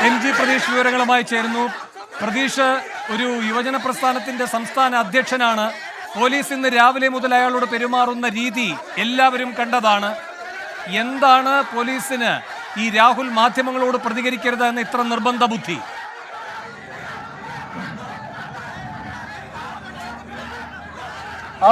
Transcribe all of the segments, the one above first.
MG Pratheesh വിവരങ്ങളുമായി ചേരുന്നു. പ്രതീഷ് ഒരു യുവജന പ്രസ്ഥാനത്തിന്റെ സംസ്ഥാന അധ്യക്ഷനാണ്. പോലീസ് ഇന്ന് രാവിലെ മുതൽ അയാളോട് പെരുമാറുന്ന രീതി എല്ലാവരും കണ്ടതാണ്. എന്താണ് പോലീസിന് ഈ രാഹുൽ മാധ്യമങ്ങളോട് പ്രതികരിക്കരുത് എന്ന ഇത്ര നിർബന്ധ ബുദ്ധി?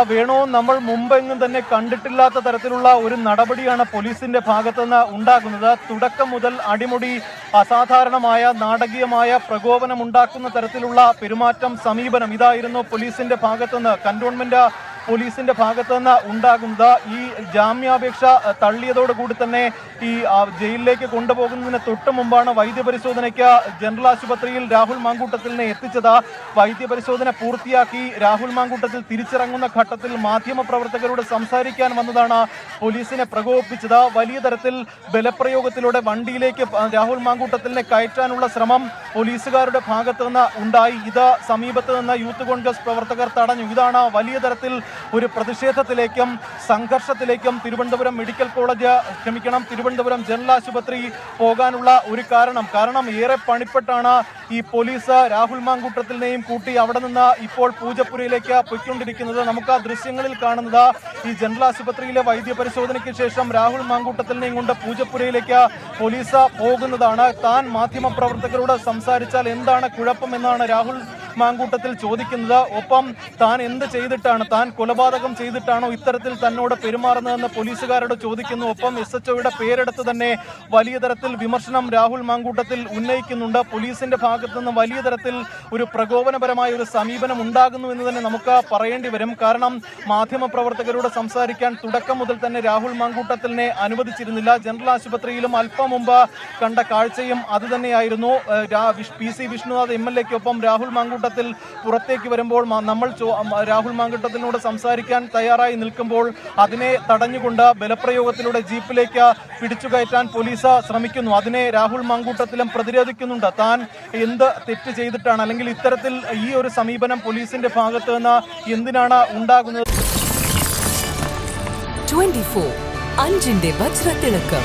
വേണു, നമ്മൾ മുമ്പെങ്ങും തന്നെ കണ്ടിട്ടില്ലാത്ത തരത്തിലുള്ള ഒരു നടപടിയാണ് പോലീസിന്റെ ഭാഗത്തുനിന്ന് ഉണ്ടാകുന്നത്. തുടക്കം മുതൽ അടിമുടി അസാധാരണമായ നാടകീയമായ പ്രകോപനമുണ്ടാക്കുന്ന തരത്തിലുള്ള പെരുമാറ്റം, സമീപനം ഇതായിരുന്നു പോലീസിന്റെ ഭാഗത്തുനിന്ന്, കന്റോൺമെന്റ് പോലീസിന്റെ ഭാഗത്തു നിന്ന് ഉണ്ടാകുന്നത്. ഈ ജാമ്യാപേക്ഷ തള്ളിയതോടുകൂടി തന്നെ ഈ ജയിലിലേക്ക് കൊണ്ടുപോകുന്നതിന് തൊട്ട് മുമ്പാണ് വൈദ്യപരിശോധനയ്ക്ക് ജനറൽ ആശുപത്രിയിൽ രാഹുൽ മാങ്കൂട്ടത്തിലിനെ എത്തിച്ചത്. വൈദ്യപരിശോധന പൂർത്തിയാക്കി രാഹുൽ മാങ്കൂട്ടത്തിൽ തിരിച്ചിറങ്ങുന്ന ഘട്ടത്തിൽ മാധ്യമപ്രവർത്തകരോട് സംസാരിക്കാൻ വന്നതാണ് പോലീസിനെ പ്രകോപിപ്പിച്ചത്. വലിയ തരത്തിൽ ബലപ്രയോഗത്തിലൂടെ വണ്ടിയിലേക്ക് രാഹുൽ മാങ്കൂട്ടത്തിലിനെ കയറ്റാനുള്ള ശ്രമം പോലീസുകാരുടെ ഭാഗത്തു നിന്ന് ഉണ്ടായി. ഇത് സമീപത്ത് നിന്ന് യൂത്ത് കോൺഗ്രസ് പ്രവർത്തകർ തടഞ്ഞു. ഇതാണ് വലിയ തരത്തിൽ ഒരു പ്രതിഷേധത്തിലേക്കും സംഘർഷത്തിലേക്കും തിരുവനന്തപുരം തിരുവനന്തപുരം ജനറൽ ആശുപത്രി പോകാനുള്ള ഒരു കാരണം ഏറെ പണിപ്പെട്ടാണ് ഈ പോലീസ് രാഹുൽ മാങ്കൂട്ടത്തിനെയും കൂട്ടി അവിടെ നിന്ന് ഇപ്പോൾ പൂജപ്പുരയിലേക്ക് പോയിക്കൊണ്ടിരിക്കുന്നത്. നമുക്ക് ആ ദൃശ്യങ്ങളിൽ കാണുന്നത് ഈ ജനറൽ ആശുപത്രിയിലെ വൈദ്യപരിശോധനയ്ക്ക് ശേഷം രാഹുൽ മാങ്കൂട്ടത്തിനെയും കൊണ്ട് പൂജപ്പുരയിലേക്ക് പോലീസ് പോകുന്നതാണ്. താൻ മാധ്യമപ്രവർത്തകരോട് സംസാരിച്ചാൽ എന്താണ് കുഴപ്പമെന്നാണ് രാഹുൽ മാങ്കൂട്ടത്തിൽ ചോദിക്കുന്നത്. ഒപ്പം താൻ എന്ത് ചെയ്തിട്ടാണ്, താൻ കൊലപാതകം ചെയ്തിട്ടാണോ ഇത്തരത്തിൽ തന്നോട് പെരുമാറുന്നതെന്ന് പോലീസുകാരോട് ചോദിക്കുന്നു. ഒപ്പം SHOയുടെ പേരെടുത്ത് തന്നെ വലിയ തരത്തിൽ വിമർശനം രാഹുൽ മാങ്കൂട്ടത്തിൽ ഉന്നയിക്കുന്നുണ്ട്. പോലീസിന്റെ ഭാഗത്തു നിന്ന് വലിയ തരത്തിൽ ഒരു പ്രകോപനപരമായ ഒരു സമീപനം ഉണ്ടാകുന്നു എന്ന് തന്നെ നമുക്ക് പറയേണ്ടി വരും. കാരണം മാധ്യമപ്രവർത്തകരോട് സംസാരിക്കാൻ തുടക്കം മുതൽ തന്നെ രാഹുൽ മാങ്കൂട്ടത്തിലിനെ അനുവദിച്ചിരുന്നില്ല. ജനറൽ ആശുപത്രിയിലും അല്പം മുമ്പ് കണ്ട കാഴ്ചയും അതുതന്നെയായിരുന്നു. PC വിഷ്ണുനാഥ് MLAക്കൊപ്പം രാഹുൽ മാങ്കൂട്ടത്തിൽ പുറത്തേക്ക് വരുമ്പോൾ നമ്മൾ രാഹുൽ മാങ്കൂട്ടത്തിനോട് സംസാരിക്കാൻ തയ്യാറായി നിൽക്കുമ്പോൾ അതിനെ തടഞ്ഞുകൊണ്ട് ബലപ്രയോഗത്തിലൂടെ ജീപ്പിലേക്ക് പിടിച്ചു കയറ്റാൻ പോലീസ് ശ്രമിക്കുന്നു. അതിനെ രാഹുൽ മാങ്കൂട്ടത്തിലും പ്രതിരോധിക്കുന്നുണ്ട്. താൻ എന്ത് തെറ്റ് ചെയ്തിട്ടാണ്, അല്ലെങ്കിൽ ഇത്തരത്തിൽ ഈ ഒരു സമീപനം പോലീസിന്റെ ഭാഗത്ത് നിന്ന് എന്തിനാണ് ഉണ്ടാകുന്നത്? 24 അഞ്ചിന്റെ വജ്രത്തിളക്കം.